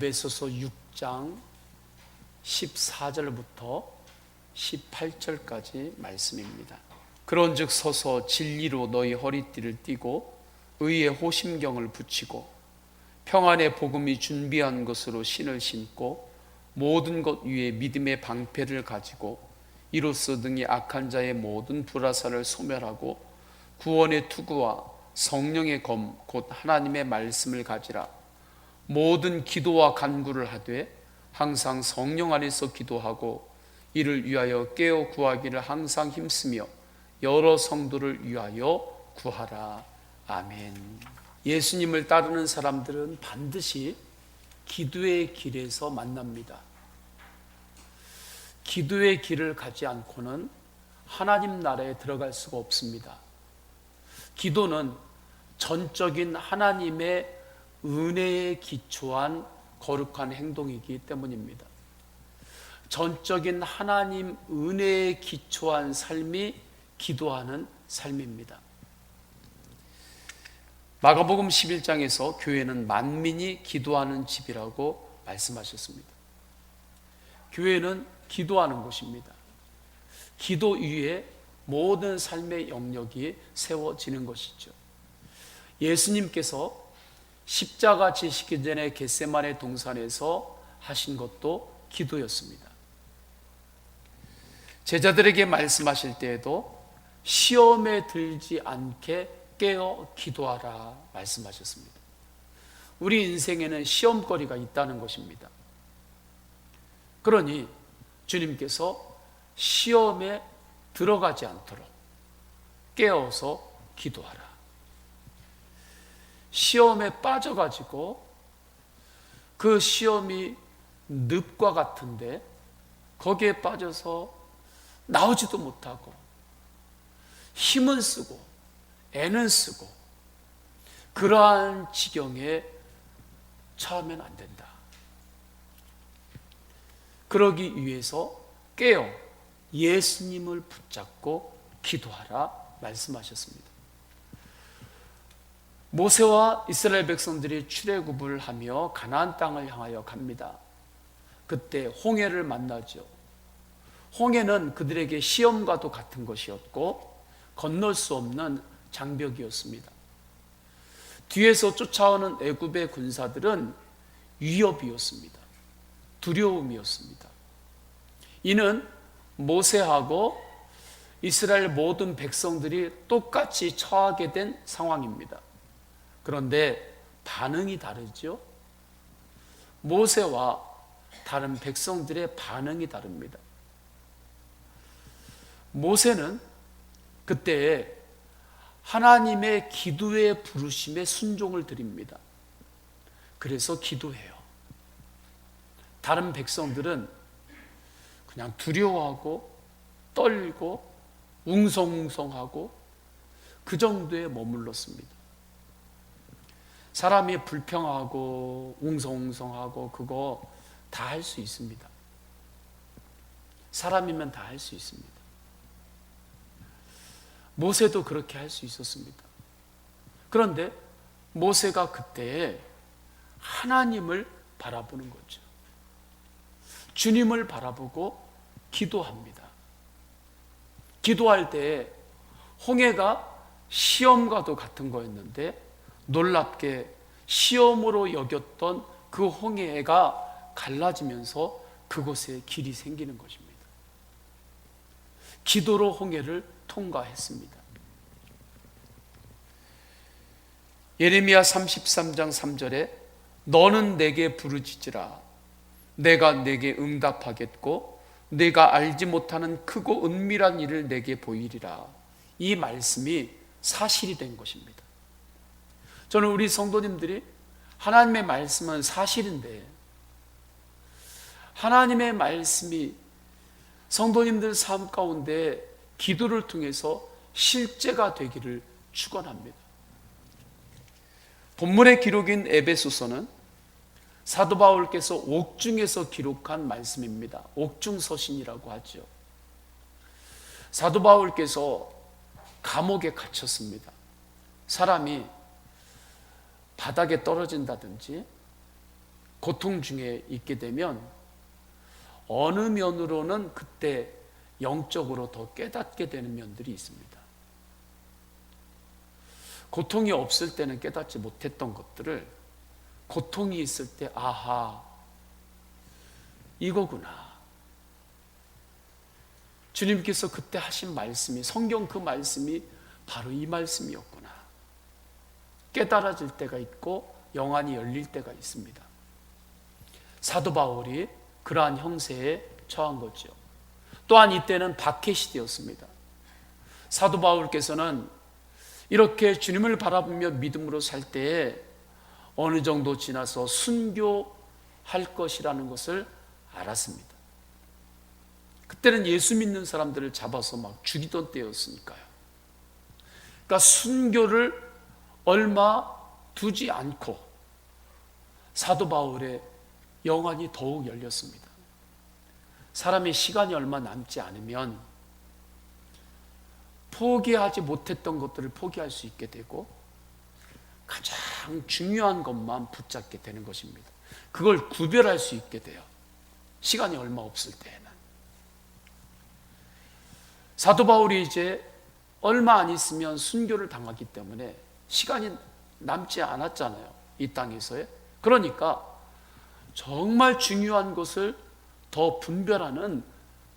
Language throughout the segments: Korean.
에베소서 6장 14절부터 18절까지 말씀입니다. 그런즉 서서 진리로 너희 허리띠를 띠고 의의 호심경을 붙이고 평안의 복음이 준비한 것으로 신을 신고 모든 것 위에 믿음의 방패를 가지고 이로써 등이 악한 자의 모든 불화살을 소멸하고 구원의 투구와 성령의 검 곧 하나님의 말씀을 가지라. 모든 기도와 간구를 하되 항상 성령 안에서 기도하고 이를 위하여 깨어 구하기를 항상 힘쓰며 여러 성도를 위하여 구하라. 아멘. 예수님을 따르는 사람들은 반드시 기도의 길에서 만납니다. 기도의 길을 가지 않고는 하나님 나라에 들어갈 수가 없습니다. 기도는 전적인 하나님의 은혜에 기초한 거룩한 행동이기 때문입니다. 전적인 하나님 은혜에 기초한 삶이 기도하는 삶입니다. 마가복음 11장에서 교회는 만민이 기도하는 집이라고 말씀하셨습니다. 교회는 기도하는 곳입니다. 기도 위에 모든 삶의 영역이 세워지는 것이죠. 예수님께서 십자가 지시기 전에 겟세마네 동산에서 하신 것도 기도였습니다. 제자들에게 말씀하실 때에도 시험에 들지 않게 깨어 기도하라 말씀하셨습니다. 우리 인생에는 시험거리가 있다는 것입니다. 그러니 주님께서 시험에 들어가지 않도록 깨어서 기도하라. 시험에 빠져가지고 그 시험이 늪과 같은데 거기에 빠져서 나오지도 못하고 힘은 쓰고 애는 쓰고 그러한 지경에 처하면 안 된다. 그러기 위해서 깨어 예수님을 붙잡고 기도하라 말씀하셨습니다. 모세와 이스라엘 백성들이 출애굽을 하며 가나안 땅을 향하여 갑니다. 그때 홍해를 만나죠. 홍해는 그들에게 시험과도 같은 것이었고 건널 수 없는 장벽이었습니다. 뒤에서 쫓아오는 애굽의 군사들은 위협이었습니다. 두려움이었습니다. 이는 모세하고 이스라엘 모든 백성들이 똑같이 처하게 된 상황입니다. 그런데 반응이 다르죠. 모세와 다른 백성들의 반응이 다릅니다. 모세는 그때 하나님의 기도의 부르심에 순종을 드립니다. 그래서 기도해요. 다른 백성들은 그냥 두려워하고 떨고 웅성웅성하고 그 정도에 머물렀습니다. 사람이 불평하고 웅성웅성하고 그거 다 할 수 있습니다. 사람이면 다 할 수 있습니다. 모세도 그렇게 할 수 있었습니다. 그런데 모세가 그때 하나님을 바라보는 거죠. 주님을 바라보고 기도합니다. 기도할 때 홍해가 시험과도 같은 거였는데 놀랍게 시험으로 여겼던 그 홍해가 갈라지면서 그곳에 길이 생기는 것입니다. 기도로 홍해를 통과했습니다. 예레미야 33장 3절에 너는 내게 부르짖으라 내가 내게 응답하겠고 내가 알지 못하는 크고 은밀한 일을 내게 보이리라. 이 말씀이 사실이 된 것입니다. 저는 우리 성도님들이 하나님의 말씀은 사실인데 하나님의 말씀이 성도님들 삶 가운데 기도를 통해서 실제가 되기를 축원합니다. 본문의 기록인 에베소서는 사도 바울께서 옥중에서 기록한 말씀입니다. 옥중서신이라고 하죠. 사도 바울께서 감옥에 갇혔습니다. 사람이 바닥에 떨어진다든지 고통 중에 있게 되면 어느 면으로는 그때 영적으로 더 깨닫게 되는 면들이 있습니다. 고통이 없을 때는 깨닫지 못했던 것들을 고통이 있을 때 아하, 이거구나. 주님께서 그때 하신 말씀이, 성경 그 말씀이 바로 이 말씀이었구나. 깨달아질 때가 있고 영안이 열릴 때가 있습니다. 사도 바울이 그러한 형세에 처한 거죠. 또한 이때는 박해 시대였습니다. 사도 바울께서는 이렇게 주님을 바라보며 믿음으로 살 때에 어느 정도 지나서 순교할 것이라는 것을 알았습니다. 그때는 예수 믿는 사람들을 잡아서 막 죽이던 때였으니까요. 그러니까 순교를 얼마 두지 않고 사도 바울의 영안이 더욱 열렸습니다. 사람의 시간이 얼마 남지 않으면 포기하지 못했던 것들을 포기할 수 있게 되고 가장 중요한 것만 붙잡게 되는 것입니다. 그걸 구별할 수 있게 돼요. 시간이 얼마 없을 때에는. 사도 바울이 이제 얼마 안 있으면 순교를 당하기 때문에 시간이 남지 않았잖아요. 이 땅에서의. 그러니까 정말 중요한 것을 더 분별하는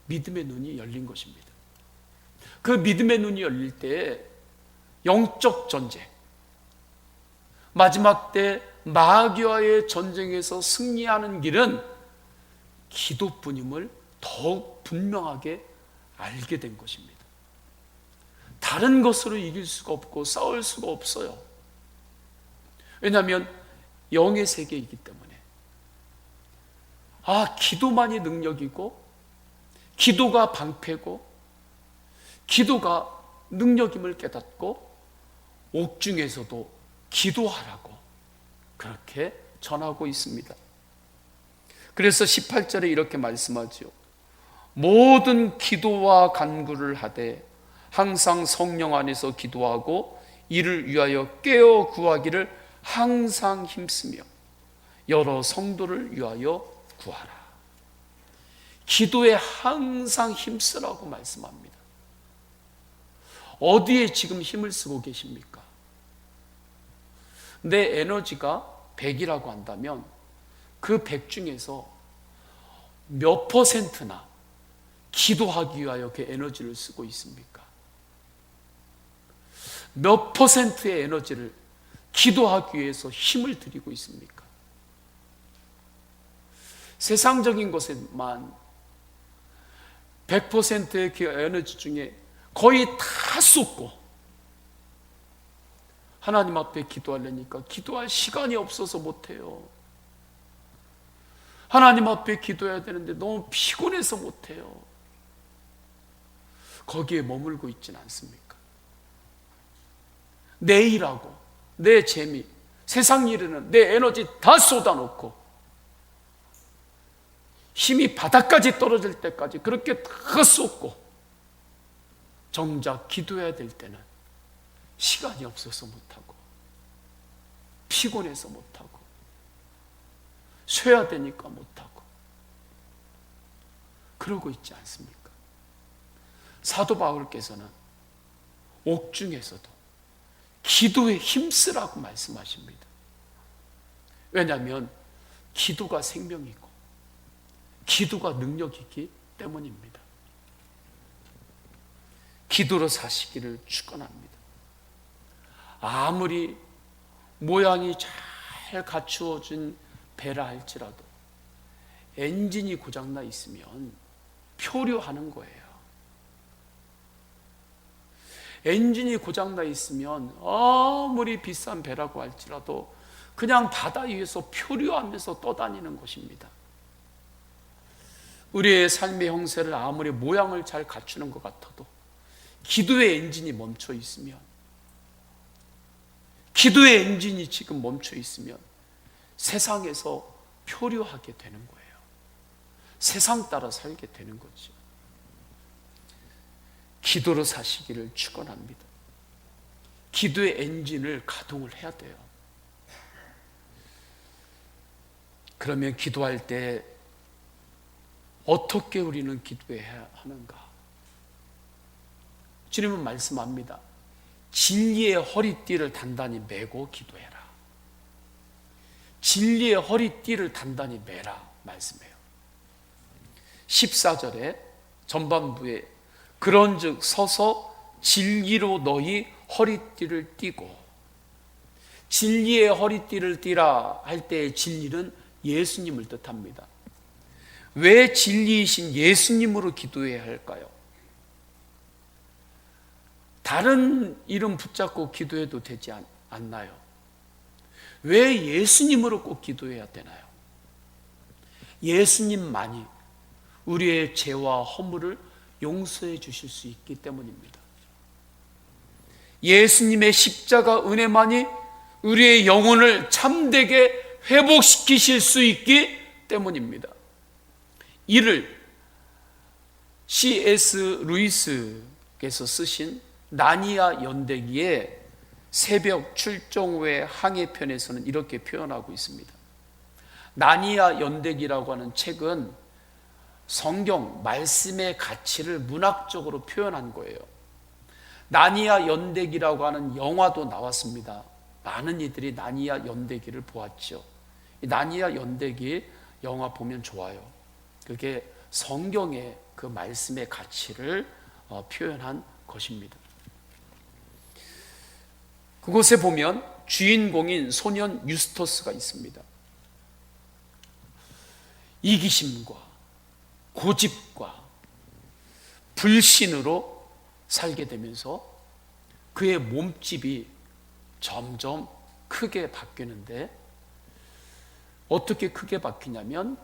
믿음의 눈이 열린 것입니다. 그 믿음의 눈이 열릴 때 영적 전쟁, 마지막 때 마귀와의 전쟁에서 승리하는 길은 기도뿐임을 더욱 분명하게 알게 된 것입니다. 다른 것으로 이길 수가 없고 싸울 수가 없어요. 왜냐하면 영의 세계이기 때문에. 기도만이 능력이고 기도가 방패고 기도가 능력임을 깨닫고 옥중에서도 기도하라고 그렇게 전하고 있습니다. 그래서 18절에 이렇게 말씀하죠. 모든 기도와 간구를 하되 항상 성령 안에서 기도하고 이를 위하여 깨어 구하기를 항상 힘쓰며 여러 성도를 위하여 구하라. 기도에 항상 힘쓰라고 말씀합니다. 어디에 지금 힘을 쓰고 계십니까? 내 에너지가 100이라고 한다면 그 100 중에서 몇 퍼센트나 기도하기 위하여 그 에너지를 쓰고 있습니까? 몇 퍼센트의 에너지를 기도하기 위해서 힘을 들이고 있습니까? 세상적인 것에만 100%의 그 에너지 중에 거의 다 쏟고 하나님 앞에 기도하려니까 기도할 시간이 없어서 못해요. 하나님 앞에 기도해야 되는데 너무 피곤해서 못해요. 거기에 머물고 있지는 않습니까? 내 일하고 내 재미, 세상 일에는 내 에너지 다 쏟아놓고 힘이 바닥까지 떨어질 때까지 그렇게 다 쏟고 정작 기도해야 될 때는 시간이 없어서 못하고 피곤해서 못하고 쉬어야 되니까 못하고 그러고 있지 않습니까? 사도 바울께서는 옥중에서도 기도에 힘쓰라고 말씀하십니다. 왜냐하면 기도가 생명이고 기도가 능력이기 때문입니다. 기도로 사시기를 축원합니다. 아무리 모양이 잘 갖추어진 배라 할지라도 엔진이 고장나 있으면 표류하는 거예요. 엔진이 고장나 있으면 아무리 비싼 배라고 할지라도 그냥 바다 위에서 표류하면서 떠다니는 것입니다. 우리의 삶의 형세를 아무리 모양을 잘 갖추는 것 같아도 기도의 엔진이 멈춰 있으면, 기도의 엔진이 지금 멈춰 있으면 세상에서 표류하게 되는 거예요. 세상 따라 살게 되는 거죠. 기도로 사시기를 축원합니다. 기도의 엔진을 가동을 해야 돼요. 그러면 기도할 때 어떻게 우리는 기도해야 하는가? 주님은 말씀합니다. 진리의 허리띠를 단단히 메고 기도해라. 진리의 허리띠를 단단히 메라 말씀해요. 14절에 전반부에 그런즉 서서 진리로 너희 허리띠를 띠고, 진리의 허리띠를 띠라 할 때의 진리는 예수님을 뜻합니다. 왜 진리이신 예수님으로 기도해야 할까요? 다른 이름 붙잡고 기도해도 되지 않나요? 왜 예수님으로 꼭 기도해야 되나요? 예수님만이 우리의 죄와 허물을 용서해 주실 수 있기 때문입니다. 예수님의 십자가 은혜만이 우리의 영혼을 참되게 회복시키실 수 있기 때문입니다. 이를 C.S. 루이스께서 쓰신 나니아 연대기의 새벽 출정 후의 항해편에서는 이렇게 표현하고 있습니다. 나니아 연대기라고 하는 책은 성경 말씀의 가치를 문학적으로 표현한 거예요. 나니아 연대기라고 하는 영화도 나왔습니다. 많은 이들이 나니아 연대기를 보았죠. 이 나니아 연대기 영화 보면 좋아요. 그게 성경의 그 말씀의 가치를 표현한 것입니다. 그곳에 보면 주인공인 소년 유스토스가 있습니다. 이기심과 고집과 불신으로 살게 되면서 그의 몸집이 점점 크게 바뀌는데, 어떻게 크게 바뀌냐면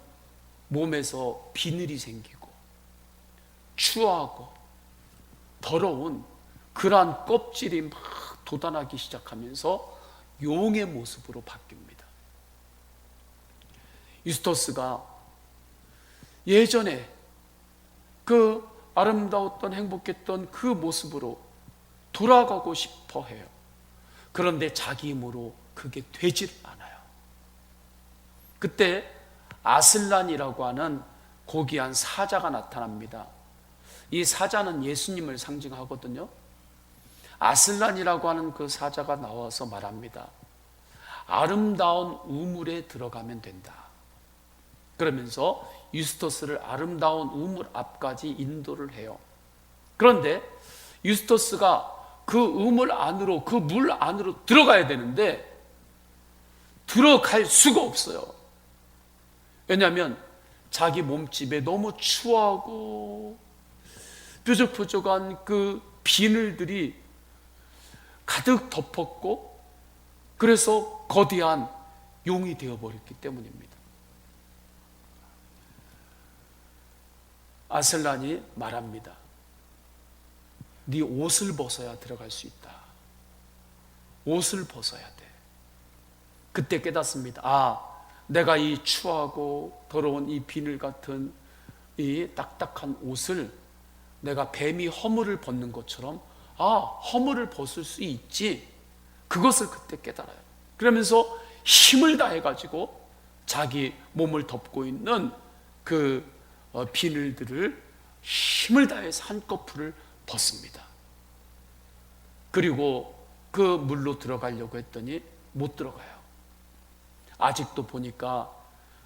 몸에서 비늘이 생기고 추하고 더러운 그러한 껍질이 막 돋아나기 시작하면서 용의 모습으로 바뀝니다. 유스토스가 예전에 그 아름다웠던 행복했던 그 모습으로 돌아가고 싶어 해요. 그런데 자기 힘으로 그게 되질 않아요. 그때 아슬란이라고 하는 고귀한 사자가 나타납니다. 이 사자는 예수님을 상징하거든요. 아슬란이라고 하는 그 사자가 나와서 말합니다. 아름다운 우물에 들어가면 된다. 그러면서 유스토스를 아름다운 우물 앞까지 인도를 해요. 그런데 유스토스가 그 우물 안으로, 그 물 안으로 들어가야 되는데 들어갈 수가 없어요. 왜냐하면 자기 몸집에 너무 추하고 뾰족뾰족한 그 비늘들이 가득 덮었고, 그래서 거대한 용이 되어버렸기 때문입니다. 아슬란이 말합니다. 네 옷을 벗어야 들어갈 수 있다. 옷을 벗어야 돼. 그때 깨닫습니다. 아, 내가 이 추하고 더러운 이 비늘 같은 이 딱딱한 옷을 내가 뱀이 허물을 벗는 것처럼, 아, 허물을 벗을 수 있지. 그것을 그때 깨달아요. 그러면서 힘을 다해가지고 자기 몸을 덮고 있는 그 비늘들을 힘을 다해서 한꺼풀을 벗습니다. 그리고 그 물로 들어가려고 했더니 못 들어가요. 아직도 보니까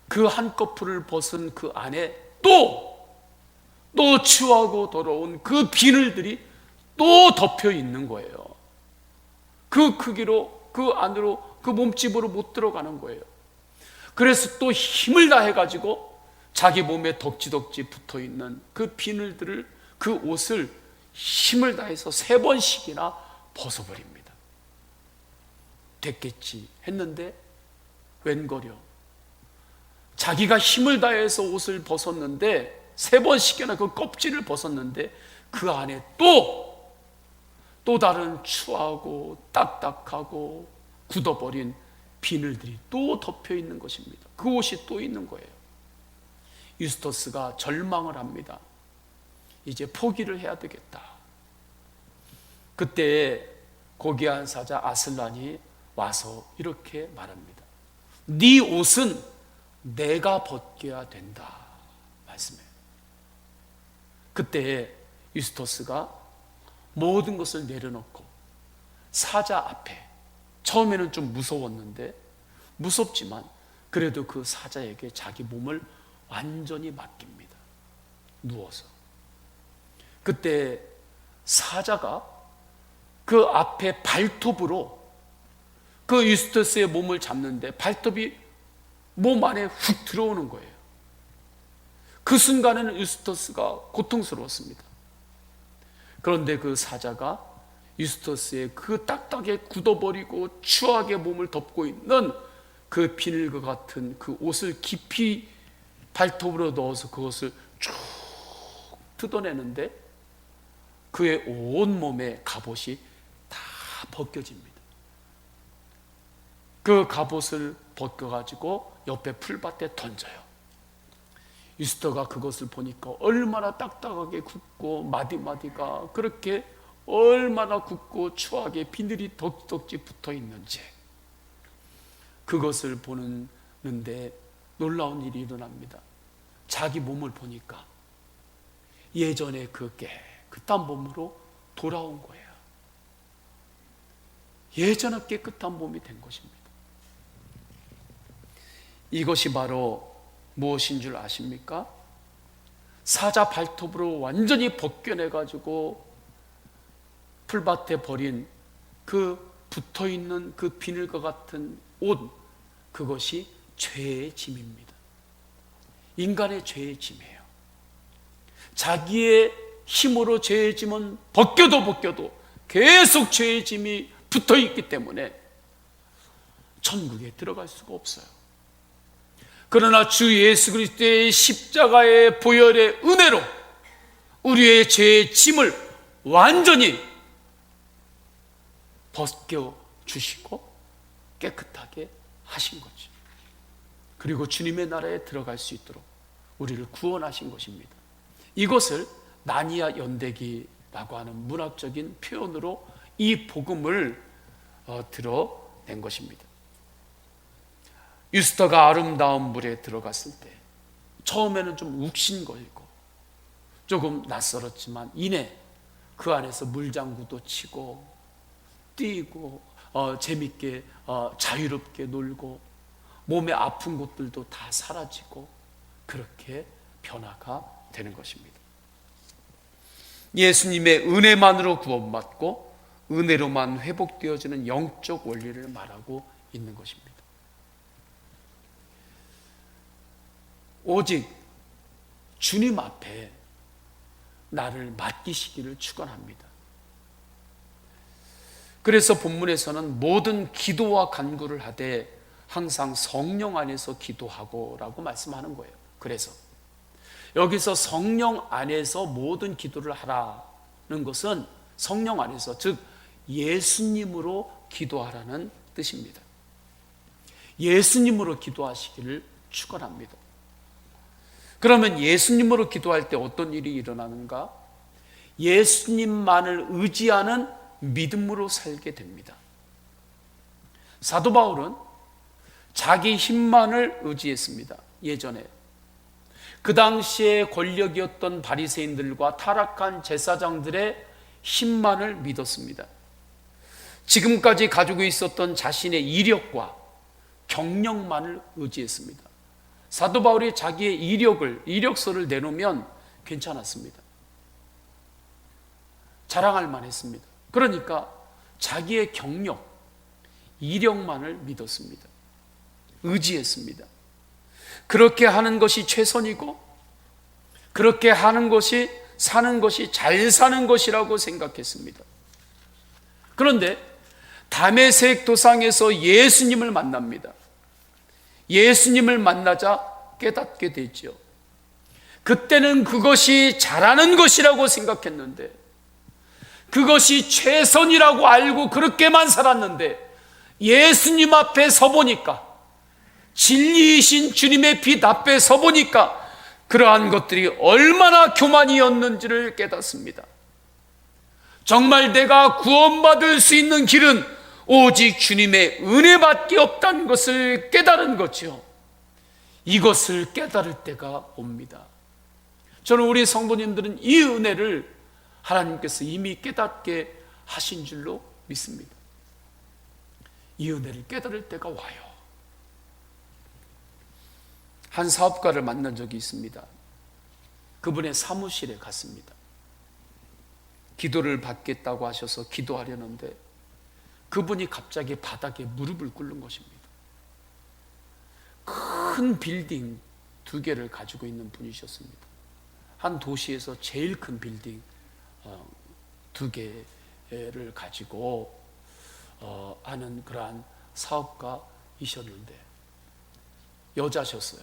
그 한꺼풀을 벗은 그 안에 또 추하고 더러운 그 비늘들이 또 덮여 있는 거예요. 그 크기로, 그 안으로, 그 몸집으로 못 들어가는 거예요. 그래서 또 힘을 다해가지고 자기 몸에 덕지덕지 붙어 있는 그 비늘들을, 그 옷을 힘을 다해서 3번씩이나 벗어버립니다. 됐겠지 했는데 웬걸요, 자기가 힘을 다해서 옷을 벗었는데 3번씩이나 그 껍질을 벗었는데 그 안에 또 다른 추하고 딱딱하고 굳어버린 비늘들이 또 덮여 있는 것입니다. 그 옷이 또 있는 거예요. 유스토스가 절망을 합니다. 이제 포기를 해야 되겠다. 그때 고귀한 사자 아슬란이 와서 이렇게 말합니다. 네 옷은 내가 벗겨야 된다 말씀해요. 그때 유스토스가 모든 것을 내려놓고 사자 앞에, 처음에는 좀 무서웠는데, 무섭지만 그래도 그 사자에게 자기 몸을 완전히 맡깁니다. 누워서. 그때 사자가 그 앞에 발톱으로 그 유스토스의 몸을 잡는데 발톱이 몸 안에 훅 들어오는 거예요. 그 순간에는 유스토스가 고통스러웠습니다. 그런데 그 사자가 유스토스의 그 딱딱하게 굳어버리고 추하게 몸을 덮고 있는 그 비늘과 같은 그 옷을 깊이 발톱으로 넣어서 그것을 쭉 뜯어내는데 그의 온 몸에 갑옷이 다 벗겨집니다. 그 갑옷을 벗겨가지고 옆에 풀밭에 던져요. 유스토가 그것을 보니까 얼마나 딱딱하게 굳고 마디마디가 그렇게 얼마나 굳고 추하게 비늘이 덕지덕지 붙어 있는지, 그것을 보는데 놀라운 일이 일어납니다. 자기 몸을 보니까 예전에 그 깨끗한 몸으로 돌아온 거예요. 예전에 깨끗한 몸이 된 것입니다. 이것이 바로 무엇인 줄 아십니까? 사자 발톱으로 완전히 벗겨내가지고 풀밭에 버린 그 붙어있는 그 비늘과 같은 옷, 그것이 죄의 짐입니다. 인간의 죄의 짐이에요. 자기의 힘으로 죄의 짐은 벗겨도 계속 죄의 짐이 붙어있기 때문에 천국에 들어갈 수가 없어요. 그러나 주 예수 그리스도의 십자가의 보혈의 은혜로 우리의 죄의 짐을 완전히 벗겨주시고 깨끗하게 하신 거죠. 그리고 주님의 나라에 들어갈 수 있도록 우리를 구원하신 것입니다. 이것을 나니아 연대기라고 하는 문학적인 표현으로 이 복음을 드러낸 것입니다. 유스터가 아름다운 물에 들어갔을 때 처음에는 좀 욱신거리고 조금 낯설었지만 이내 그 안에서 물장구도 치고 뛰고 재밌게 자유롭게 놀고 몸에 아픈 곳들도 다 사라지고 그렇게 변화가 되는 것입니다. 예수님의 은혜만으로 구원받고 은혜로만 회복되어지는 영적 원리를 말하고 있는 것입니다. 오직 주님 앞에 나를 맡기시기를 축원합니다. 그래서 본문에서는 모든 기도와 간구를 하되 항상 성령 안에서 기도하고 라고 말씀하는 거예요. 그래서 여기서 성령 안에서 모든 기도를 하라는 것은 성령 안에서, 즉 예수님으로 기도하라는 뜻입니다. 예수님으로 기도하시기를 축원합니다. 그러면 예수님으로 기도할 때 어떤 일이 일어나는가? 예수님만을 의지하는 믿음으로 살게 됩니다. 사도 바울은 자기 힘만을 의지했습니다. 예전에 그 당시에 권력이었던 바리새인들과 타락한 제사장들의 힘만을 믿었습니다. 지금까지 가지고 있었던 자신의 이력과 경력만을 의지했습니다. 사도 바울이 자기의 이력서를 내놓으면 괜찮았습니다. 자랑할 만했습니다. 그러니까 자기의 경력, 이력만을 믿었습니다. 의지했습니다. 그렇게 하는 것이 최선이고 그렇게 하는 것이 사는 것이 잘 사는 것이라고 생각했습니다. 그런데 다메섹 도상에서 예수님을 만납니다. 예수님을 만나자 깨닫게 되죠. 그때는 그것이 잘하는 것이라고 생각했는데, 그것이 최선이라고 알고 그렇게만 살았는데, 예수님 앞에 서보니까, 진리이신 주님의 빛 앞에 서보니까 그러한 것들이 얼마나 교만이었는지를 깨닫습니다. 정말 내가 구원받을 수 있는 길은 오직 주님의 은혜밖에 없다는 것을 깨달은 거죠. 이것을 깨달을 때가 옵니다. 저는 우리 성도님들은 이 은혜를 하나님께서 이미 깨닫게 하신 줄로 믿습니다. 이 은혜를 깨달을 때가 와요. 한 사업가를 만난 적이 있습니다. 그분의 사무실에 갔습니다. 기도를 받겠다고 하셔서 기도하려는데 그분이 갑자기 바닥에 무릎을 꿇는 것입니다. 큰 빌딩 2개를 가지고 있는 분이셨습니다. 한 도시에서 제일 큰 빌딩 2개를 가지고 하는 그러한 사업가이셨는데 여자셨어요.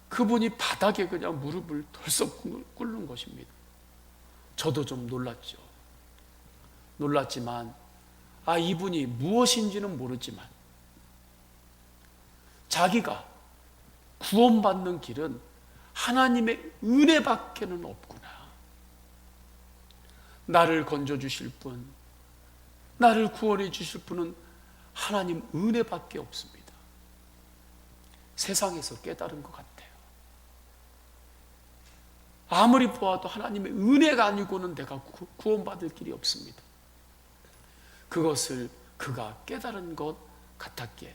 그분이 바닥에 그냥 무릎을 덜썩 꿇는 것입니다. 저도 좀 놀랐지만 이분이 무엇인지는 모르지만 자기가 구원받는 길은 하나님의 은혜밖에는 없구나. 나를 건져주실 분, 나를 구원해 주실 분은 하나님 은혜밖에 없습니다. 세상에서 깨달은 것 같아요. 아무리 보아도 하나님의 은혜가 아니고는 내가 구원받을 길이 없습니다. 그것을 그가 깨달은 것 같았기에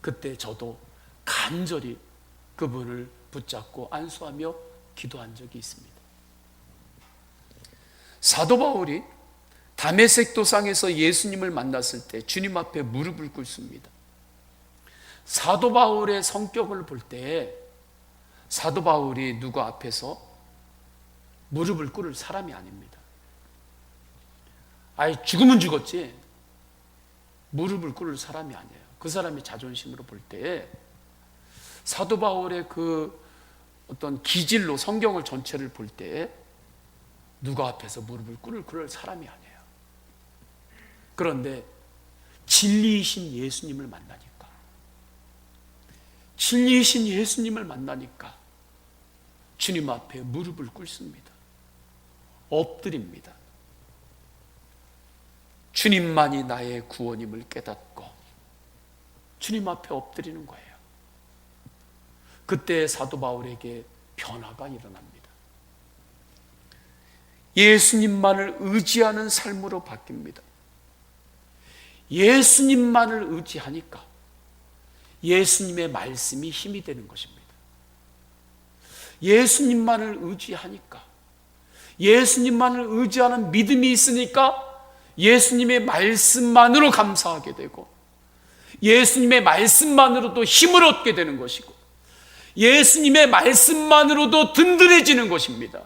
그때 저도 간절히 그분을 붙잡고 안수하며 기도한 적이 있습니다. 사도 바울이 다메섹 도상에서 예수님을 만났을 때 주님 앞에 무릎을 꿇습니다. 사도 바울의 성격을 볼 때 사도 바울이 누구 앞에서 무릎을 꿇을 사람이 아닙니다. 죽으면 죽었지 무릎을 꿇을 사람이 아니에요. 그 사람의 자존심으로 볼 때 사도 바울의 그 어떤 기질로 성경을 전체를 볼 때 누가 앞에서 무릎을 꿇을 사람이 아니에요. 그런데 진리이신 예수님을 만나니까 주님 앞에 무릎을 꿇습니다. 엎드립니다. 주님만이 나의 구원임을 깨닫고 주님 앞에 엎드리는 거예요. 그때 사도 바울에게 변화가 일어납니다. 예수님만을 의지하는 삶으로 바뀝니다. 예수님만을 의지하니까 예수님의 말씀이 힘이 되는 것입니다. 예수님만을 의지하니까 예수님만을 의지하는 믿음이 있으니까 예수님의 말씀만으로 감사하게 되고 예수님의 말씀만으로도 힘을 얻게 되는 것이고 예수님의 말씀만으로도 든든해지는 것입니다.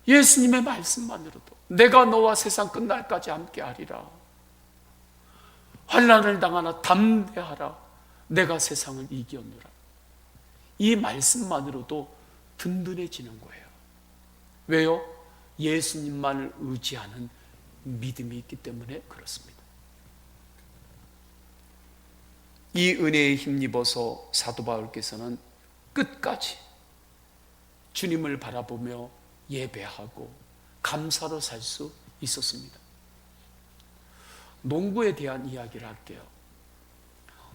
예수님의 말씀만으로도 내가 너와 세상 끝날까지 함께하리라. 환난을 당하나 담대하라. 내가 세상을 이기었노라. 이 말씀만으로도 든든해지는 거예요. 왜요? 예수님만을 의지하는 믿음이 있기 때문에 그렇습니다. 이 은혜에 힘입어서 사도 바울께서는 끝까지 주님을 바라보며 예배하고 감사로 살 수 있었습니다. 농구에 대한 이야기를 할게요.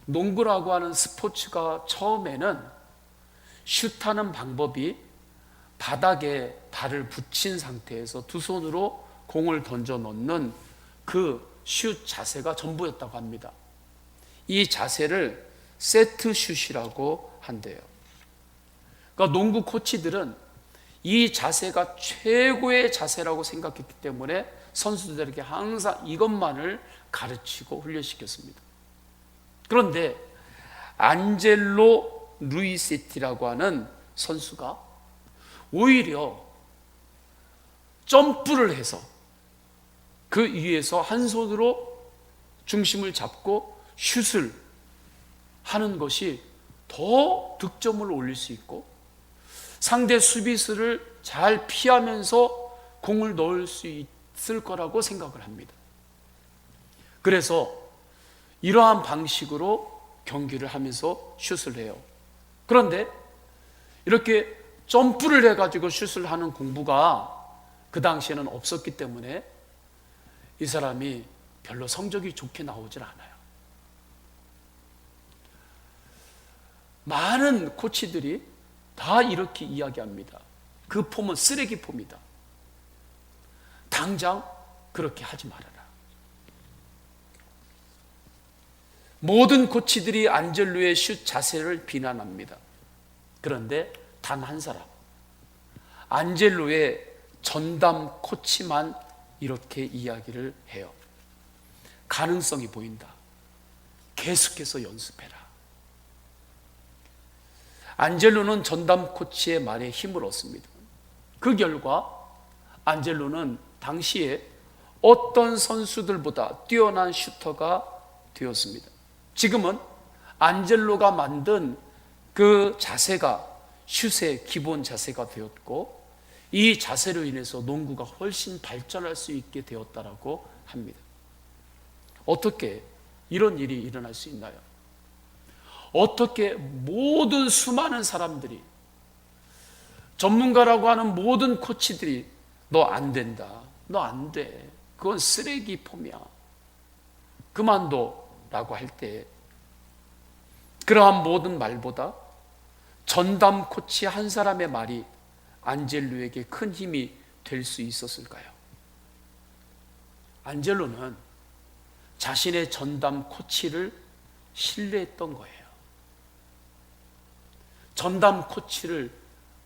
농구라고 하는 스포츠가 처음에는 슛하는 방법이 바닥에 발을 붙인 상태에서 두 손으로 공을 던져 넣는 그 슛 자세가 전부였다고 합니다. 이 자세를 세트 슛이라고 한대요. 그러니까 농구 코치들은 이 자세가 최고의 자세라고 생각했기 때문에 선수들에게 항상 이것만을 가르치고 훈련시켰습니다. 그런데 안젤로 루이세티라고 하는 선수가 오히려 점프를 해서 그 위에서 한 손으로 중심을 잡고 슛을 하는 것이 더 득점을 올릴 수 있고 상대 수비수를 잘 피하면서 공을 넣을 수 있을 거라고 생각을 합니다. 그래서 이러한 방식으로 경기를 하면서 슛을 해요. 그런데 이렇게 점프를 해가지고 슛을 하는 공부가 그 당시에는 없었기 때문에 이 사람이 별로 성적이 좋게 나오질 않아요. 많은 코치들이 다 이렇게 이야기합니다. 그 폼은 쓰레기 폼이다. 당장 그렇게 하지 말아라. 모든 코치들이 안젤로의 슛 자세를 비난합니다. 그런데 단 한 사람, 안젤로의 전담 코치만 이렇게 이야기를 해요. 가능성이 보인다. 계속해서 연습해라. 안젤로는 전담 코치의 말에 힘을 얻습니다. 그 결과 안젤로는 당시에 어떤 선수들보다 뛰어난 슈터가 되었습니다. 지금은 안젤로가 만든 그 자세가 슛의 기본 자세가 되었고, 이 자세로 인해서 농구가 훨씬 발전할 수 있게 되었다라고 합니다. 어떻게 이런 일이 일어날 수 있나요? 어떻게 모든 수많은 사람들이, 전문가라고 하는 모든 코치들이 너 안 된다, 너 안 돼, 그건 쓰레기 폼이야, 그만둬 라고 할 때, 그러한 모든 말보다 전담 코치 한 사람의 말이 안젤로에게 큰 힘이 될 수 있었을까요? 안젤로는 자신의 전담 코치를 신뢰했던 거예요. 전담 코치를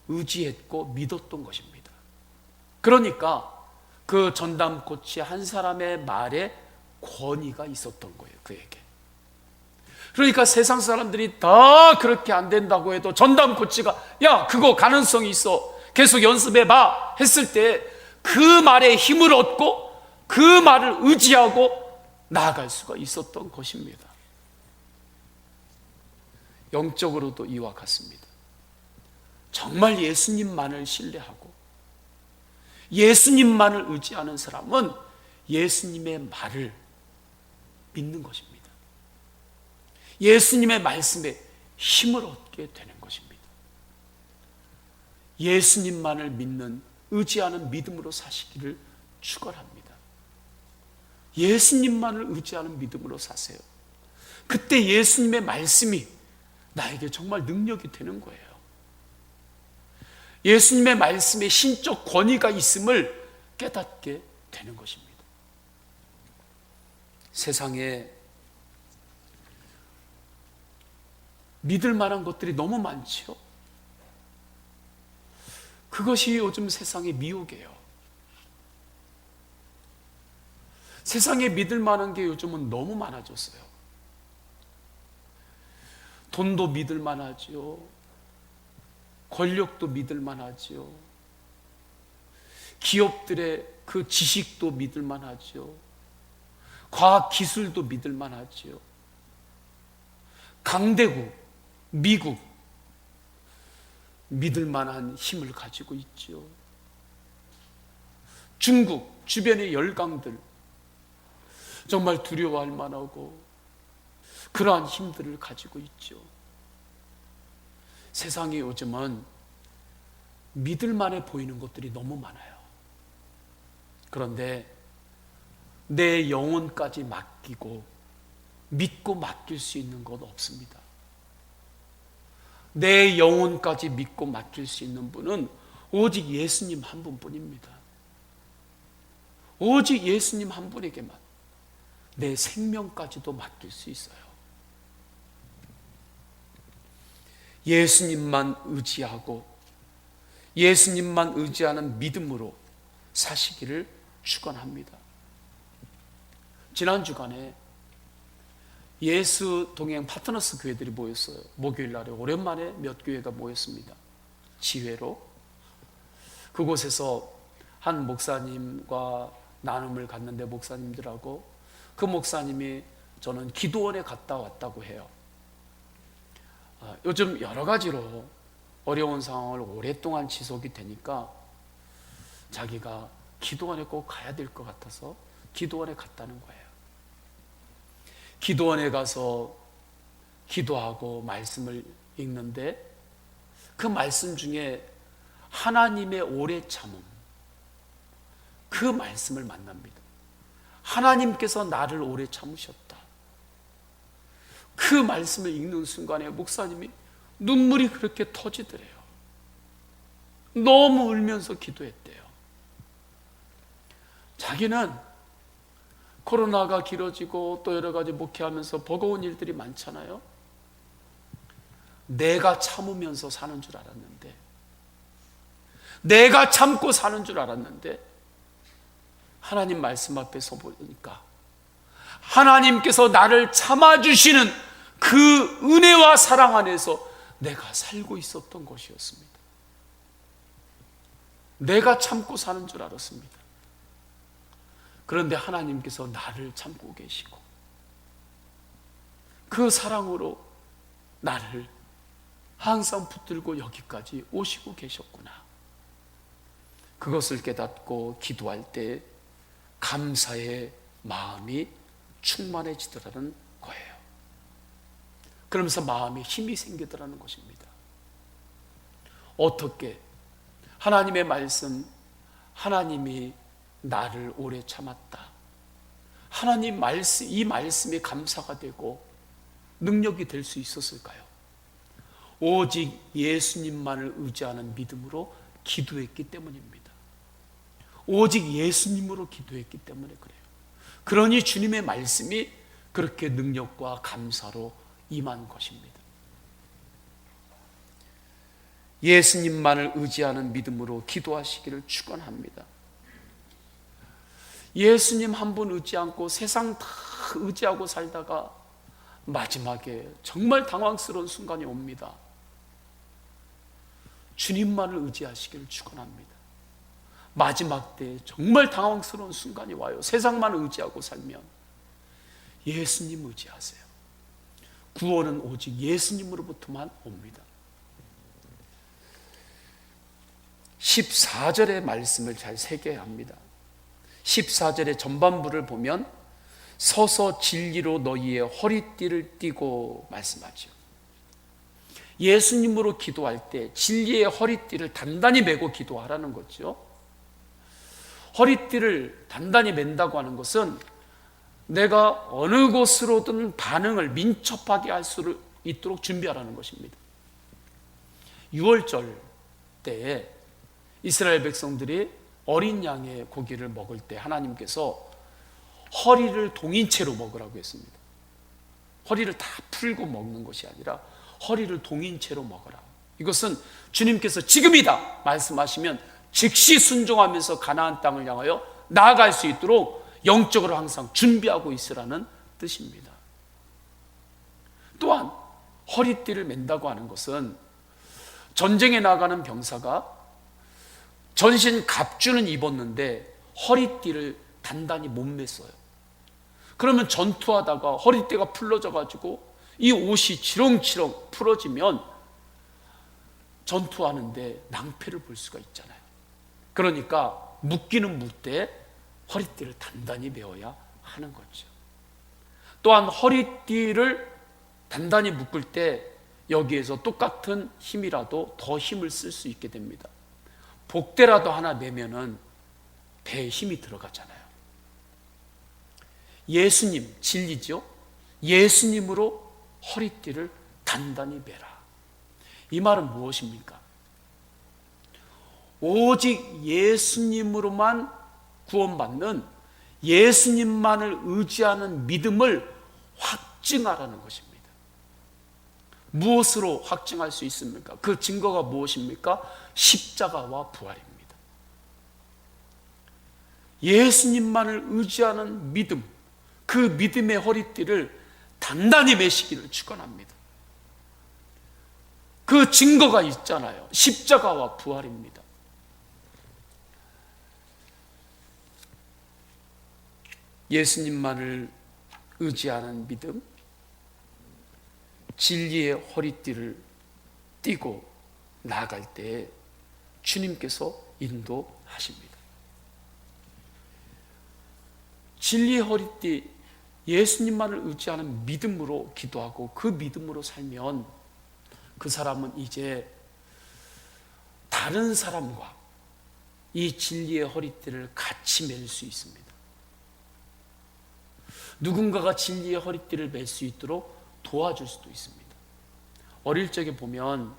의지했고 믿었던 것입니다. 그러니까 그 전담 코치 한 사람의 말에 권위가 있었던 거예요, 그에게. 그러니까 세상 사람들이 다 그렇게 안 된다고 해도 전담 코치가 야, 그거 가능성이 있어, 계속 연습해봐 했을 때 그 말에 힘을 얻고 그 말을 의지하고 나아갈 수가 있었던 것입니다. 영적으로도 이와 같습니다. 정말 예수님만을 신뢰하고 예수님만을 의지하는 사람은 예수님의 말을 믿는 것입니다. 예수님의 말씀에 힘을 얻게 되는 것입니다. 예수님만을 믿는, 의지하는 믿음으로 사시기를 축원합니다. 예수님만을 의지하는 믿음으로 사세요. 그때 예수님의 말씀이 나에게 정말 능력이 되는 거예요. 예수님의 말씀에 신적 권위가 있음을 깨닫게 되는 것입니다. 세상에 믿을 만한 것들이 너무 많지요. 그것이 요즘 세상의 미혹이에요. 세상에 믿을 만한 게 요즘은 너무 많아졌어요. 돈도 믿을 만하지요. 권력도 믿을 만하지요. 기업들의 그 지식도 믿을 만하지요. 과학 기술도 믿을 만하지요. 강대국, 미국, 믿을 만한 힘을 가지고 있지요. 중국, 주변의 열강들, 정말 두려워할 만하고 그러한 힘들을 가지고 있죠. 세상에 요즘은 믿을 만해 보이는 것들이 너무 많아요. 그런데 내 영혼까지 맡기고 믿고 맡길 수 있는 것 없습니다. 내 영혼까지 믿고 맡길 수 있는 분은 오직 예수님 한 분뿐입니다. 오직 예수님 한 분에게만 내 생명까지도 맡길 수 있어요. 예수님만 의지하고 예수님만 의지하는 믿음으로 사시기를 축원합니다. 지난 주간에 예수 동행 파트너스 교회들이 모였어요. 목요일 날에 오랜만에 몇 교회가 모였습니다. 지회로. 그곳에서 한 목사님과 나눔을 갔는데, 목사님들하고 그 목사님이 저는 기도원에 갔다 왔다고 해요. 요즘 여러 가지로 어려운 상황을 오랫동안 지속이 되니까 자기가 기도원에 꼭 가야 될 것 같아서 기도원에 갔다는 거예요. 기도원에 가서 기도하고 말씀을 읽는데 그 말씀 중에 하나님의 오래 참음, 그 말씀을 만납니다. 하나님께서 나를 오래 참으셨다. 그 말씀을 읽는 순간에 목사님이 눈물이 그렇게 터지더래요. 너무 울면서 기도했대요. 자기는 코로나가 길어지고 또 여러 가지 목회하면서 버거운 일들이 많잖아요. 내가 참으면서 사는 줄 알았는데, 내가 참고 사는 줄 알았는데, 하나님 말씀 앞에 서 보니까 하나님께서 나를 참아주시는 그 은혜와 사랑 안에서 내가 살고 있었던 것이었습니다. 내가 참고 사는 줄 알았습니다. 그런데 하나님께서 나를 참고 계시고 그 사랑으로 나를 항상 붙들고 여기까지 오시고 계셨구나. 그것을 깨닫고 기도할 때 감사의 마음이 충만해지더라는 거예요. 그러면서 마음에 힘이 생기더라는 것입니다. 어떻게? 하나님의 말씀, 하나님이 나를 오래 참았다. 하나님 말씀, 이 말씀이 감사가 되고 능력이 될 수 있었을까요? 오직 예수님만을 의지하는 믿음으로 기도했기 때문입니다. 오직 예수님으로 기도했기 때문에 그래요. 그러니 주님의 말씀이 그렇게 능력과 감사로 임한 것입니다. 예수님만을 의지하는 믿음으로 기도하시기를 축원합니다. 예수님 한 분 의지 않고 세상 다 의지하고 살다가 마지막에 정말 당황스러운 순간이 옵니다. 주님만을 의지하시기를 축원합니다. 마지막 때 정말 당황스러운 순간이 와요. 세상만 의지하고 살면 예수님 의지하세요. 구원은 오직 예수님으로부터만 옵니다. 14절의 말씀을 잘 새겨야 합니다. 14절의 전반부를 보면 서서 진리로 너희의 허리띠를 띠고 말씀하죠. 예수님으로 기도할 때 진리의 허리띠를 단단히 메고 기도하라는 거죠. 허리띠를 단단히 맨다고 하는 것은 내가 어느 곳으로든 반응을 민첩하게 할 수 있도록 준비하라는 것입니다. 6월절 때에 이스라엘 백성들이 어린 양의 고기를 먹을 때 하나님께서 허리를 동인채로 먹으라고 했습니다. 허리를 다 풀고 먹는 것이 아니라 허리를 동인채로 먹어라. 이것은 주님께서 지금이다 말씀하시면 즉시 순종하면서 가나안 땅을 향하여 나아갈 수 있도록 영적으로 항상 준비하고 있으라는 뜻입니다. 또한 허리띠를 맨다고 하는 것은 전쟁에 나가는 병사가 전신 갑주는 입었는데 허리띠를 단단히 못 맸어요. 그러면 전투하다가 허리띠가 풀러져 가지고 이 옷이 지렁지렁 풀어지면 전투하는데 낭패를 볼 수가 있잖아요. 그러니까 묶기는 묶되 허리띠를 단단히 메어야 하는 거죠. 또한 허리띠를 단단히 묶을 때 여기에서 똑같은 힘이라도 더 힘을 쓸 수 있게 됩니다. 복대라도 하나 매면은 배에 힘이 들어가잖아요. 예수님, 진리죠? 예수님으로 허리띠를 단단히 매라. 이 말은 무엇입니까? 오직 예수님으로만 구원받는 예수님만을 의지하는 믿음을 확증하라는 것입니다. 무엇으로 확증할 수 있습니까? 그 증거가 무엇입니까? 십자가와 부활입니다. 예수님만을 의지하는 믿음, 그 믿음의 허리띠를 단단히 매시기를 축원합니다. 그 증거가 있잖아요. 십자가와 부활입니다. 예수님만을 의지하는 믿음, 진리의 허리띠를 띠고 나아갈 때 주님께서 인도하십니다. 진리의 허리띠, 예수님만을 의지하는 믿음으로 기도하고 그 믿음으로 살면 그 사람은 이제 다른 사람과 이 진리의 허리띠를 같이 맬 수 있습니다. 누군가가 진리의 허리띠를 맬 수 있도록 도와줄 수도 있습니다. 어릴 적에 보면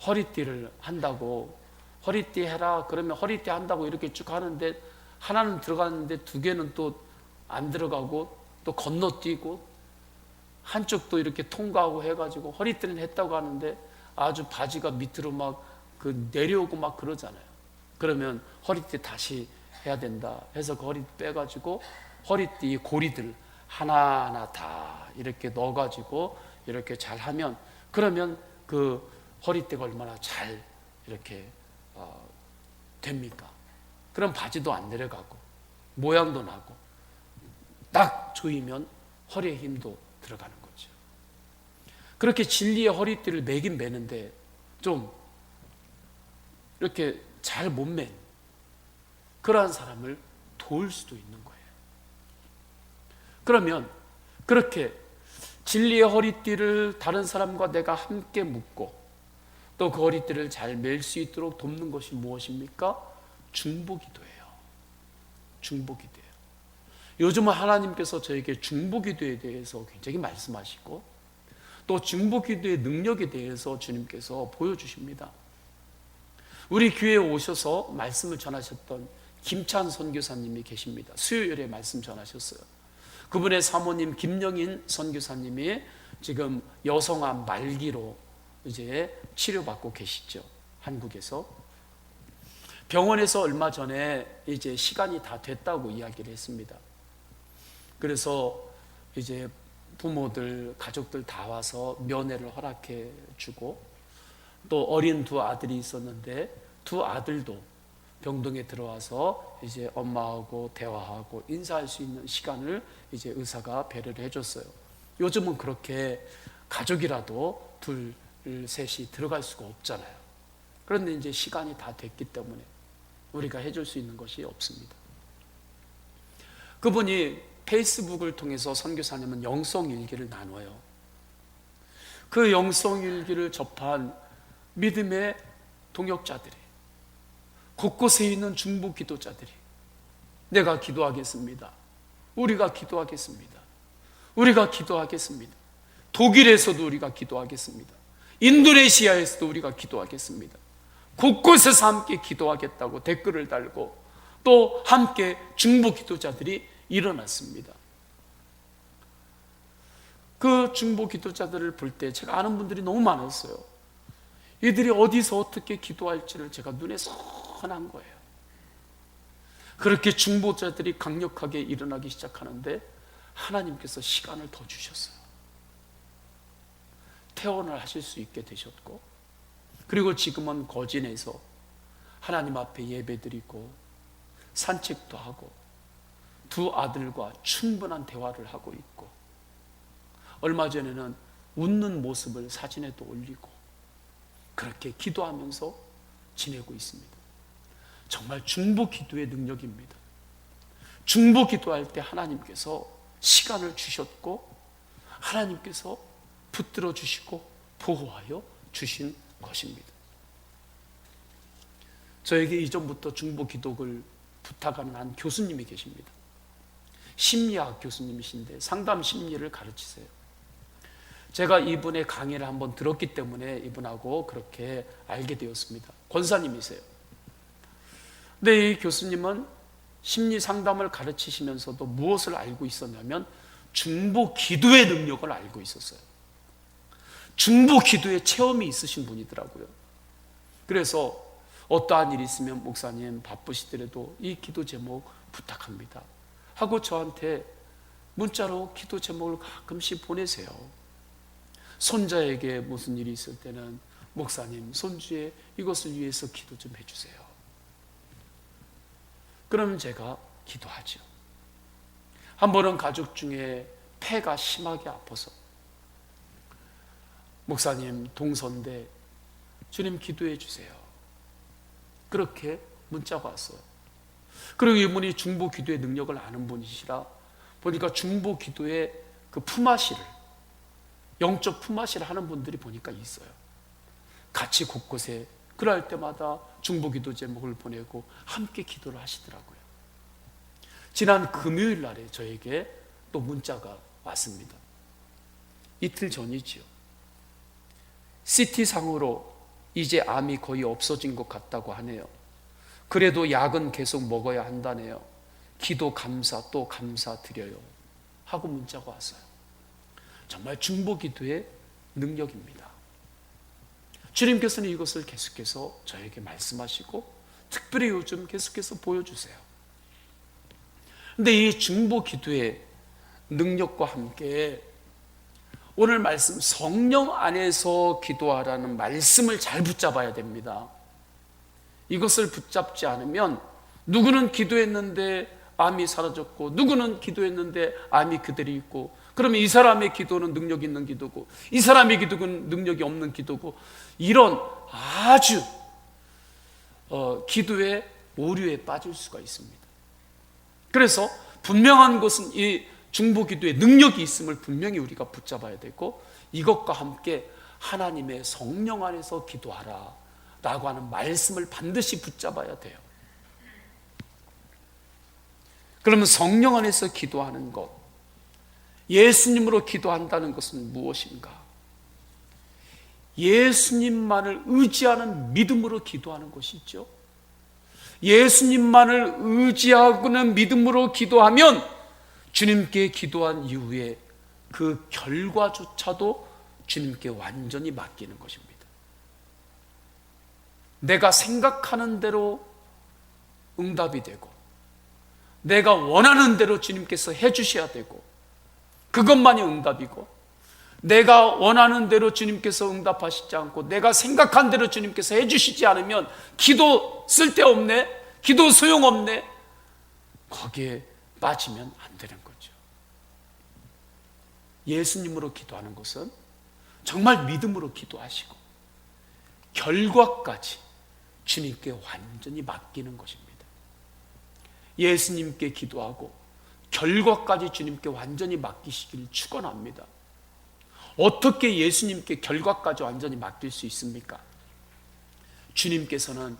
허리띠를 한다고, 허리띠 해라 그러면 허리띠 한다고 이렇게 쭉 하는데 하나는 들어가는데 두 개는 또 안 들어가고 또 건너뛰고 한쪽도 이렇게 통과하고 해가지고 허리띠는 했다고 하는데 아주 바지가 밑으로 막 내려오고 막 그러잖아요. 그러면 허리띠 다시 해야 된다 해서 그 허리띠 빼가지고 허리띠 고리들 하나하나 다 이렇게 넣어가지고 이렇게 잘 하면, 그러면 그 허리띠가 얼마나 잘 이렇게 됩니까? 그럼 바지도 안 내려가고 모양도 나고 딱 조이면 허리에 힘도 들어가는 거죠. 그렇게 진리의 허리띠를 매긴 매는데 좀 이렇게 잘 못 맨 그러한 사람을 도울 수도 있는 거예요. 그러면 그렇게 진리의 허리띠를 다른 사람과 내가 함께 묶고 또 그 허리띠를 잘 맬 수 있도록 돕는 것이 무엇입니까? 중보기도예요. 중보기도예요. 요즘은 하나님께서 저에게 중보기도에 대해서 굉장히 말씀하시고 또 중보기도의 능력에 대해서 주님께서 보여주십니다. 우리 교회에 오셔서 말씀을 전하셨던 김찬 선교사님이 계십니다. 수요일에 말씀 전하셨어요. 그분의 사모님 김영인 선교사님이 지금 여성암 말기로 이제 치료받고 계시죠. 한국에서. 병원에서 얼마 전에 이제 시간이 다 됐다고 이야기를 했습니다. 그래서 이제 부모들, 가족들 다 와서 면회를 허락해 주고 또 어린 두 아들이 있었는데 두 아들도 병동에 들어와서 이제 엄마하고 대화하고 인사할 수 있는 시간을 이제 의사가 배려를 해줬어요. 요즘은 그렇게 가족이라도 둘, 셋이 들어갈 수가 없잖아요. 그런데 이제 시간이 다 됐기 때문에 우리가 해줄 수 있는 것이 없습니다. 그분이 페이스북을 통해서 선교사님은 영성일기를 나눠요. 그 영성일기를 접한 믿음의 동역자들이, 곳곳에 있는 중보 기도자들이 내가 기도하겠습니다, 우리가 기도하겠습니다, 우리가 기도하겠습니다, 독일에서도 우리가 기도하겠습니다, 인도네시아에서도 우리가 기도하겠습니다, 곳곳에서 함께 기도하겠다고 댓글을 달고 또 함께 중보 기도자들이 일어났습니다. 그 중보 기도자들을 볼 때 제가 아는 분들이 너무 많았어요. 이들이 어디서 어떻게 기도할지를 제가 눈에 선한 거예요. 그렇게 중보자들이 강력하게 일어나기 시작하는데 하나님께서 시간을 더 주셨어요. 퇴원을 하실 수 있게 되셨고, 그리고 지금은 거진에서 하나님 앞에 예배드리고 산책도 하고 두 아들과 충분한 대화를 하고 있고, 얼마 전에는 웃는 모습을 사진에도 올리고 그렇게 기도하면서 지내고 있습니다. 정말 중보 기도의 능력입니다. 중보 기도할 때 하나님께서 시간을 주셨고 하나님께서 붙들어 주시고 보호하여 주신 것입니다. 저에게 이전부터 중보 기도를 부탁하는 한 교수님이 계십니다. 심리학 교수님이신데 상담 심리를 가르치세요. 제가 이분의 강의를 한번 들었기 때문에 이분하고 그렇게 알게 되었습니다. 권사님이세요. 근데 이 교수님은 심리 상담을 가르치시면서도 무엇을 알고 있었냐면 중보 기도의 능력을 알고 있었어요. 중보 기도의 체험이 있으신 분이더라고요. 그래서 어떠한 일이 있으면 목사님 바쁘시더라도 이 기도 제목 부탁합니다 하고 저한테 문자로 기도 제목을 가끔씩 보내세요. 손자에게 무슨 일이 있을 때는 목사님 손주의 이것을 위해서 기도 좀 해주세요. 그러면 제가 기도하죠. 한 번은 가족 중에 폐가 심하게 아파서 목사님 동선대 주님 기도해 주세요. 그렇게 문자가 왔어요. 그리고 이분이 중보 기도의 능력을 아는 분이시라 보니까 중보 기도의 그 품앗이를, 영적 품앗이를 하는 분들이 보니까 있어요. 같이 곳곳에 그럴 때마다 중보 기도 제목을 보내고 함께 기도를 하시더라고요. 지난 금요일 날에 저에게 또 문자가 왔습니다. 이틀 전이지요. CT상으로 이제 암이 거의 없어진 것 같다고 하네요. 그래도 약은 계속 먹어야 한다네요. 기도 감사 또 감사드려요 하고 문자가 왔어요. 정말 중보기도의 능력입니다. 주님께서는 이것을 계속해서 저에게 말씀하시고 특별히 요즘 계속해서 보여주세요. 근데 이 중보기도의 능력과 함께 오늘 말씀 성령 안에서 기도하라는 말씀을 잘 붙잡아야 됩니다. 이것을 붙잡지 않으면 누구는 기도했는데 암이 사라졌고 누구는 기도했는데 암이 그대로 있고, 그러면 이 사람의 기도는 능력 있는 기도고 이 사람의 기도는 능력이 없는 기도고, 이런 아주 기도의 오류에 빠질 수가 있습니다. 그래서 분명한 것은 이 중보기도에 능력이 있음을 분명히 우리가 붙잡아야 되고, 이것과 함께 하나님의 성령 안에서 기도하라 라고 하는 말씀을 반드시 붙잡아야 돼요. 그러면 성령 안에서 기도하는 것, 예수님으로 기도한다는 것은 무엇인가? 예수님만을 의지하는 믿음으로 기도하는 것이죠. 예수님만을 의지하고는 믿음으로 기도하면 주님께 기도한 이후에 그 결과조차도 주님께 완전히 맡기는 것입니다. 내가 생각하는 대로 응답이 되고 내가 원하는 대로 주님께서 해주셔야 되고, 그것만이 응답이고, 내가 원하는 대로 주님께서 응답하시지 않고 내가 생각한 대로 주님께서 해주시지 않으면 기도 쓸데없네, 기도 소용없네, 거기에 빠지면 안 되는 거죠. 예수님으로 기도하는 것은 정말 믿음으로 기도하시고 결과까지 주님께 완전히 맡기는 것입니다. 예수님께 기도하고 결과까지 주님께 완전히 맡기시기를 축원합니다. 어떻게 예수님께 결과까지 완전히 맡길 수 있습니까? 주님께서는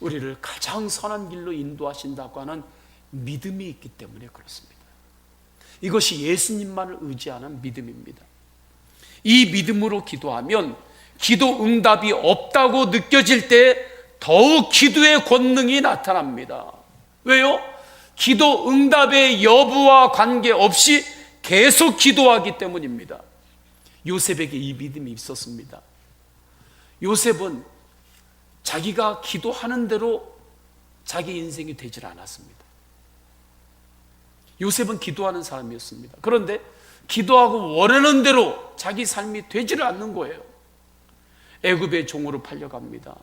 우리를 가장 선한 길로 인도하신다고 하는 믿음이 있기 때문에 그렇습니다. 이것이 예수님만을 의지하는 믿음입니다. 이 믿음으로 기도하면 기도 응답이 없다고 느껴질 때 더욱 기도의 권능이 나타납니다. 왜요? 기도 응답의 여부와 관계없이 계속 기도하기 때문입니다. 요셉에게 이 믿음이 있었습니다. 요셉은 자기가 기도하는 대로 자기 인생이 되질 않았습니다. 요셉은 기도하는 사람이었습니다. 그런데 기도하고 원하는 대로 자기 삶이 되지를 않는 거예요. 애굽의 종으로 팔려갑니다.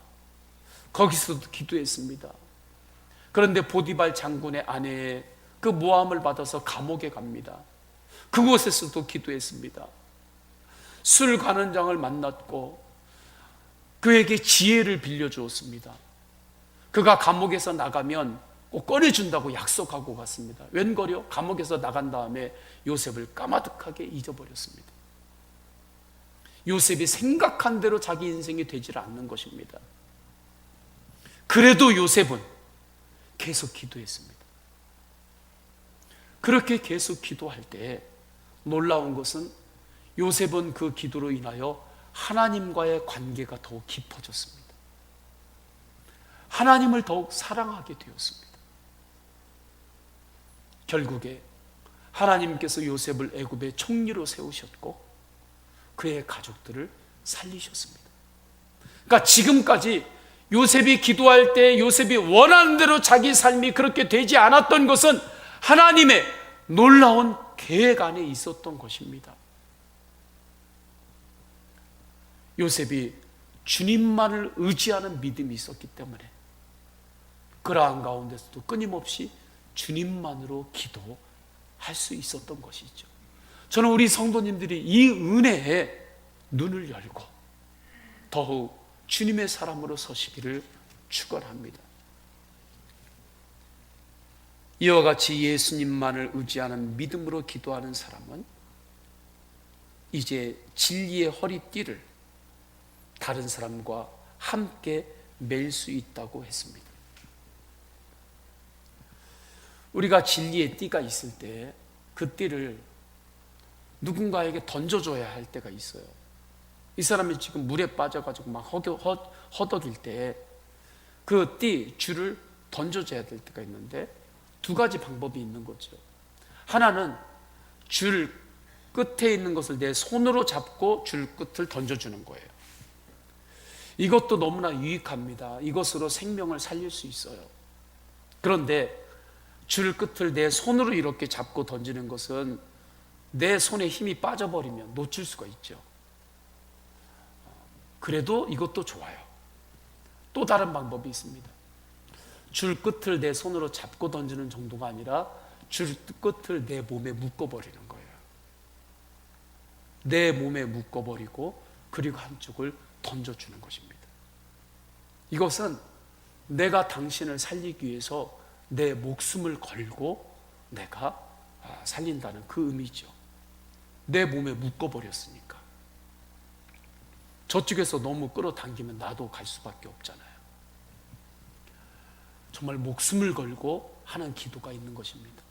거기서도 기도했습니다. 그런데 보디발 장군의 아내의 그 모함을 받아서 감옥에 갑니다. 그곳에서도 기도했습니다. 술 관원장을 만났고 그에게 지혜를 빌려주었습니다. 그가 감옥에서 나가면 꼭 꺼내준다고 약속하고 갔습니다. 웬걸요? 감옥에서 나간 다음에 요셉을 까마득하게 잊어버렸습니다. 요셉이 생각한 대로 자기 인생이 되질 않는 것입니다. 그래도 요셉은 계속 기도했습니다. 그렇게 계속 기도할 때 놀라운 것은 요셉은 그 기도로 인하여 하나님과의 관계가 더욱 깊어졌습니다. 하나님을 더욱 사랑하게 되었습니다. 결국에 하나님께서 요셉을 애굽의 총리로 세우셨고 그의 가족들을 살리셨습니다. 그러니까 지금까지 요셉이 기도할 때 요셉이 원하는 대로 자기 삶이 그렇게 되지 않았던 것은 하나님의 놀라운 계획 안에 있었던 것입니다. 요셉이 주님만을 의지하는 믿음이 있었기 때문에 그러한 가운데서도 끊임없이 주님만으로 기도할 수 있었던 것이죠. 저는 우리 성도님들이 이 은혜에 눈을 열고 더욱 주님의 사람으로 서시기를 축원합니다. 이와 같이 예수님만을 의지하는 믿음으로 기도하는 사람은 이제 진리의 허리띠를 다른 사람과 함께 맬 수 있다고 했습니다. 우리가 진리의 띠가 있을 때 그 띠를 누군가에게 던져줘야 할 때가 있어요. 이 사람이 지금 물에 빠져가지고 막 허덕일 때 그 줄을 던져줘야 될 때가 있는데 두 가지 방법이 있는 거죠. 하나는 줄 끝에 있는 것을 내 손으로 잡고 줄 끝을 던져주는 거예요. 이것도 너무나 유익합니다. 이것으로 생명을 살릴 수 있어요. 그런데 줄 끝을 내 손으로 이렇게 잡고 던지는 것은 내 손에 힘이 빠져버리면 놓칠 수가 있죠. 그래도 이것도 좋아요. 또 다른 방법이 있습니다. 줄 끝을 내 손으로 잡고 던지는 정도가 아니라 줄 끝을 내 몸에 묶어버리는 거예요. 내 몸에 묶어버리고 그리고 한쪽을 던져주는 것입니다. 이것은 내가 당신을 살리기 위해서 내 목숨을 걸고 내가 살린다는 그 의미죠. 내 몸에 묶어버렸으니까. 저쪽에서 너무 끌어당기면 나도 갈 수밖에 없잖아요. 정말 목숨을 걸고 하는 기도가 있는 것입니다.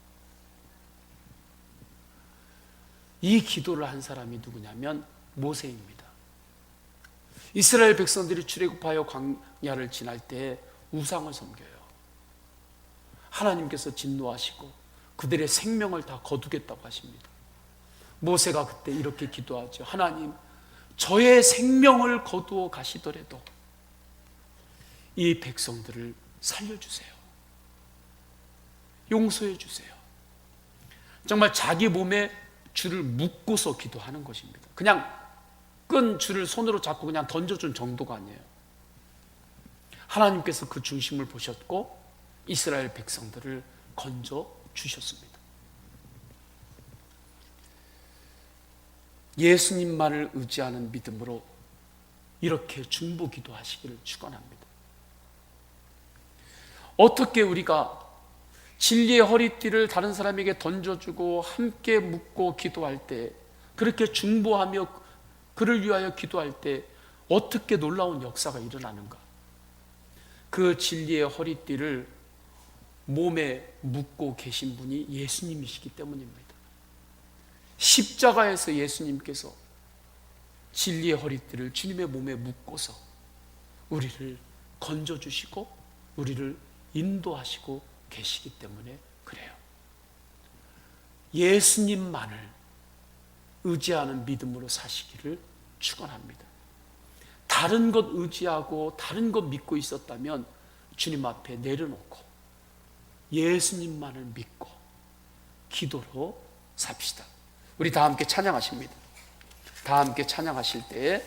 이 기도를 한 사람이 누구냐면 모세입니다. 이스라엘 백성들이 출애굽하여 광야를 지날 때 우상을 섬겨요. 하나님께서 진노하시고 그들의 생명을 다 거두겠다고 하십니다. 모세가 그때 이렇게 기도하죠. 하나님, 저의 생명을 거두어 가시더라도 이 백성들을 살려주세요. 용서해 주세요. 정말 자기 몸에 줄을 묶고서 기도하는 것입니다. 그냥 끈 줄을 손으로 잡고 그냥 던져준 정도가 아니에요. 하나님께서 그 중심을 보셨고 이스라엘 백성들을 건져 주셨습니다. 예수님만을 의지하는 믿음으로 이렇게 중보 기도하시기를 축원합니다. 어떻게 우리가 진리의 허리띠를 다른 사람에게 던져주고 함께 묶고 기도할 때, 그렇게 중보하며 그를 위하여 기도할 때 어떻게 놀라운 역사가 일어나는가? 그 진리의 허리띠를 몸에 묶고 계신 분이 예수님이시기 때문입니다. 십자가에서 예수님께서 진리의 허리띠를 주님의 몸에 묶어서 우리를 건져주시고 우리를 인도하시고 계시기 때문에 그래요. 예수님만을 의지하는 믿음으로 사시기를 축원합니다. 다른 것 의지하고 다른 것 믿고 있었다면 주님 앞에 내려놓고 예수님만을 믿고 기도로 삽시다. 우리 다 함께 찬양하십니다. 다 함께 찬양하실 때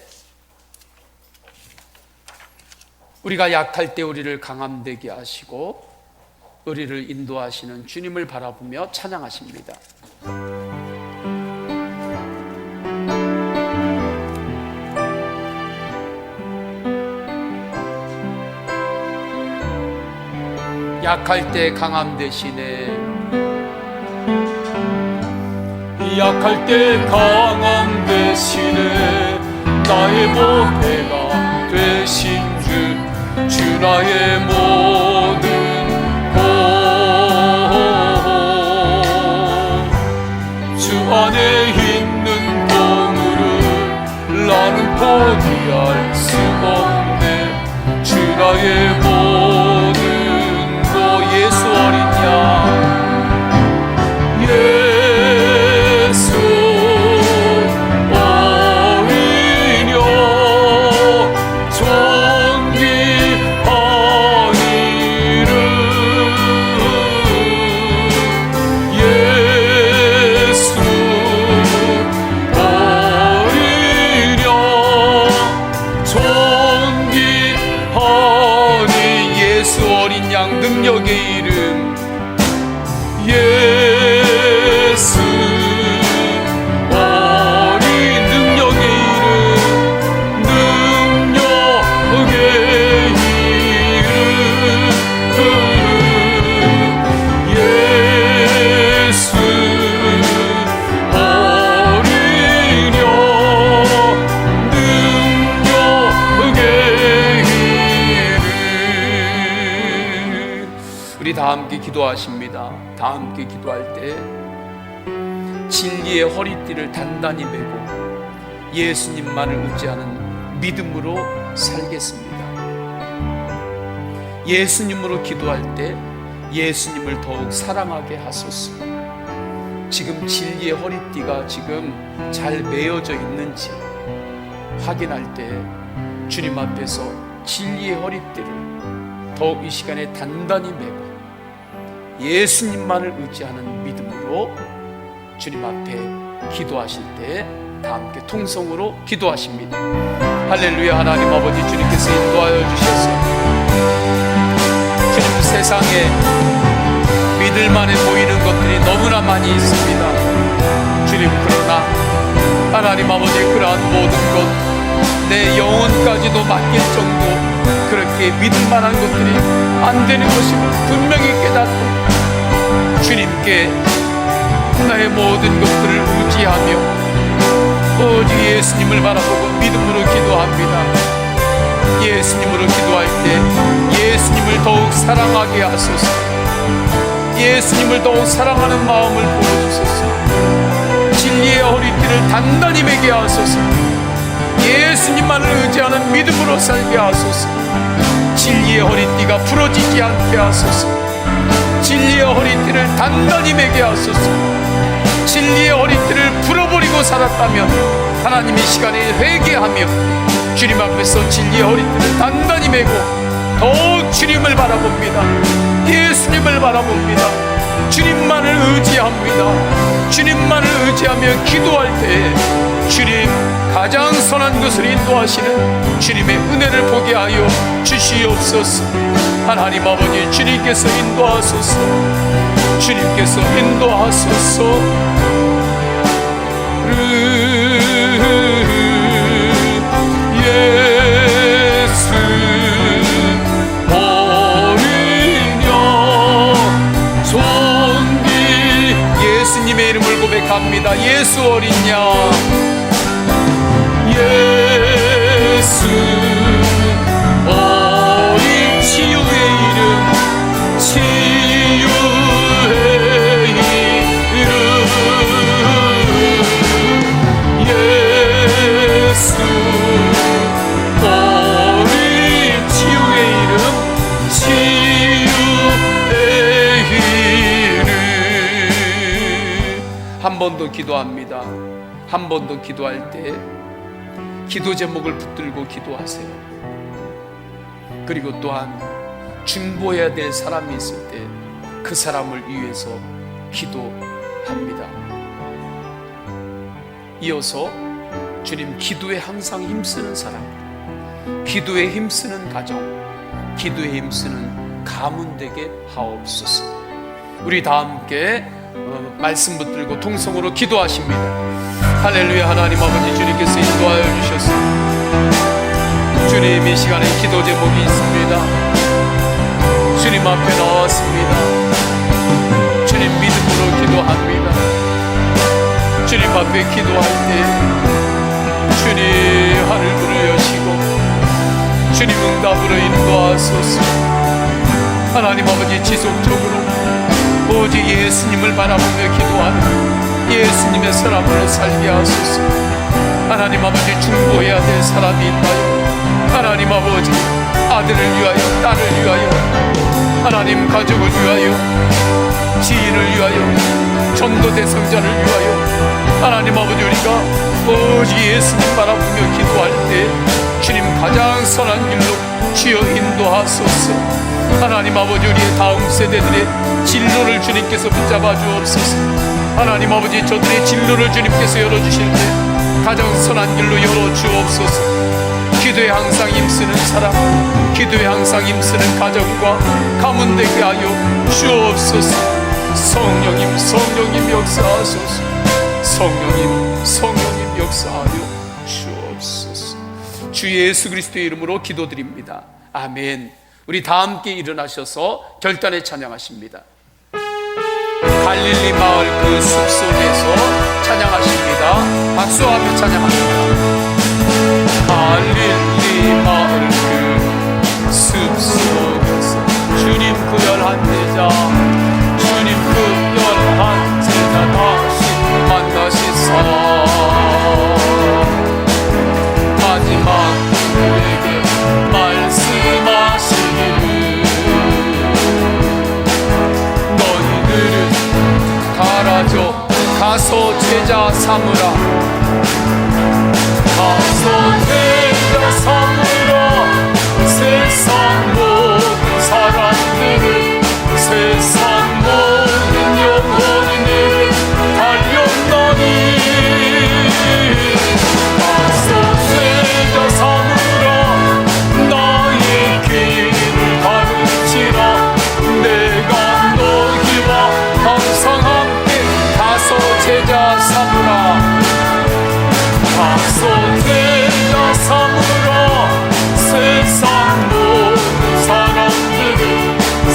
우리가 약할 때 우리를 강함되게 하시고 우리를 인도하시는 주님을 바라보며 찬양하십니다. 약할 때 강함 되시네. 약할 때 강함 되시네. 나의 보배가 되신 주 나의 모든 주 안에 있는 보물을 나는 포기할 수 없네. 주 나의 모든 것 예수 어린 양 예수 어린 양 존귀하니를 예수 어린 양 존귀하니 예수 어린 양 능력의 이름 예수 어린 능력의 이름 능력의 이름 예수 어린 양 능력의 이름. 우리 다 함께 기도하십니다. 다 함께 기도할 때 진리의 허리띠를 단단히 메고 예수님만을 의지하는 믿음으로 살겠습니다. 예수님으로 기도할 때 예수님을 더욱 사랑하게 하소서. 지금 진리의 허리띠가 지금 잘 매어져 있는지 확인할 때 주님 앞에서 진리의 허리띠를 더욱 이 시간에 단단히 매고 예수님만을 의지하는 믿음으로 주님 앞에 기도하실 때 다 함께 통성으로 기도하십니다. 할렐루야. 하나님 아버지, 주님께서 인도하여 주셔서 주님, 세상에 믿을만해 보이는 것들이 너무나 많이 있습니다. 주님, 그러나 하나님 아버지, 그러한 모든 것 내 영혼까지도 맡길 정도 그렇게 믿을만한 것들이 안 되는 것임을 분명히 깨닫고 주님께 나의 모든 것들을 의지하며 오직 예수님을 바라보고 믿음으로 기도합니다. 예수님으로 기도할 때 예수님을 더욱 사랑하게 하소서. 예수님을 더욱 사랑하는 마음을 보여주소서. 진리의 허리띠를 단단히 매게 하소서. 예수님만을 의지하는 믿음으로 살게 하소서. 진리의 허리띠가 부러지지 않게 하소서. 진리의 허리띠를 단단히 매게 하소서. 진리의 허리띠를 풀어버리고 살았다면 하나님 이 시간에 회개하며 주님 앞에서 진리의 허리띠를 단단히 매고 더욱 주님을 바라봅니다. 예수님을 바라봅니다. 주님만을 의지합니다. 주님만을 의지하며 기도할 때 주님 가장 선한 것을 인도하시는 주님의 은혜를 보게 하여 주시옵소서. 하나님 아버지, 주님께서 인도하소서. 주님께서 인도하소서. 예수 어리냐 존귀. 예수님의 이름을 고백합니다. 예수 어리냐. 예수 어린 치유의 이름, 치유의 이름. 예수 어린 치유의 이름, 치유의 이름. 한 번 더 기도합니다. 한 번 더 기도할 때 기도 제목을 붙들고 기도하세요. 그리고 또한 중보해야 될 사람이 있을 때 그 사람을 위해서 기도합니다. 이어서 주님, 기도에 항상 힘쓰는 사람, 기도에 힘쓰는 가정, 기도에 힘쓰는 가문 되게 하옵소서. 우리 다 함께 말씀 붙들고 통성으로 기도하십니다. 할렐루야. 하나님 아버지, 주님께서 인도하여 주셔서 주님 이 시간에 기도 제목이 있습니다. 주님 앞에 나왔습니다. 주님 믿음으로 기도합니다. 주님 앞에 기도할 때 주님 하늘문을 여시고 주님 응답으로 인도하소서. 하나님 아버지, 지속적으로 오직 예수님을 바라보며 기도하는 예수님의 사람으로 살게 하소서. 하나님 아버지, 중보해야 될 사람이 있나요? 하나님 아버지, 아들을 위하여, 딸을 위하여, 하나님 가족을 위하여, 지인을 위하여, 전도 대상자를 위하여, 하나님 아버지, 우리가 오직 예수님 바라보며 기도할 때 주님 가장 선한 길로 주여 인도하소서. 하나님 아버지, 우리의 다음 세대들의 진로를 주님께서 붙잡아 주옵소서. 하나님 아버지, 저들의 진로를 주님께서 열어주실 때 가장 선한 길로 열어주옵소서. 기도에 항상 힘쓰는 사람, 기도에 항상 힘쓰는 가정과 가문 되게 하여 주옵소서. 성령님, 성령님 역사하소서. 성령님, 성령님 역사하여 주옵소서. 주 예수 그리스도의 이름으로 기도드립니다. 아멘. 우리 다 함께 일어나셔서 결단에 찬양하십니다. 갈릴리 마을 그 숲속에서 찬양하십니다. 박수하며 찬양합니다. 갈릴리 마을 그 숲속에서 주님 그 열한 제자, 주님 그 열한 제자 다시 만나시사 삼으라. 다손들여 삼으라. 세상 모든 사람들을, 세상 모든 영혼이 내게 달렸나니. 다손들여 삼으라. 나의 길을 가르치라. 내가 너희와 항상 함께 다소 제자 삼으라. 다손들여 삼으라. 세상 모든 사람들을,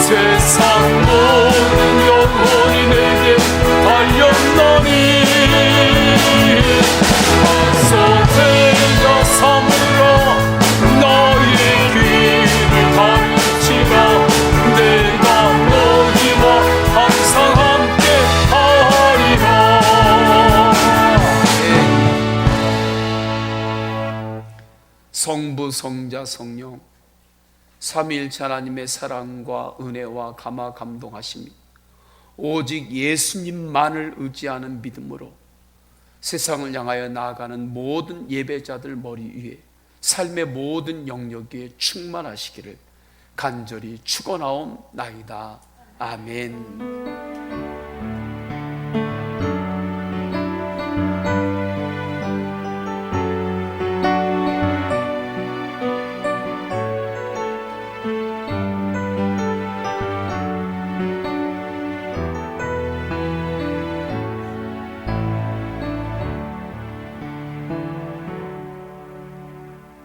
세상 모든 영혼이 내게 달렸나니. 다손들여 삼으라. 너의 길을 가르치라. 내가 너희와 항상 함께 하리라. 성부, 성자, 성령 삼위일체 하나님의 사랑과 은혜와 감화 감동하심이 오직 예수님만을 의지하는 믿음으로 세상을 향하여 나아가는 모든 예배자들 머리 위에, 삶의 모든 영역에 충만하시기를 간절히 축원하옵나이다. 아멘.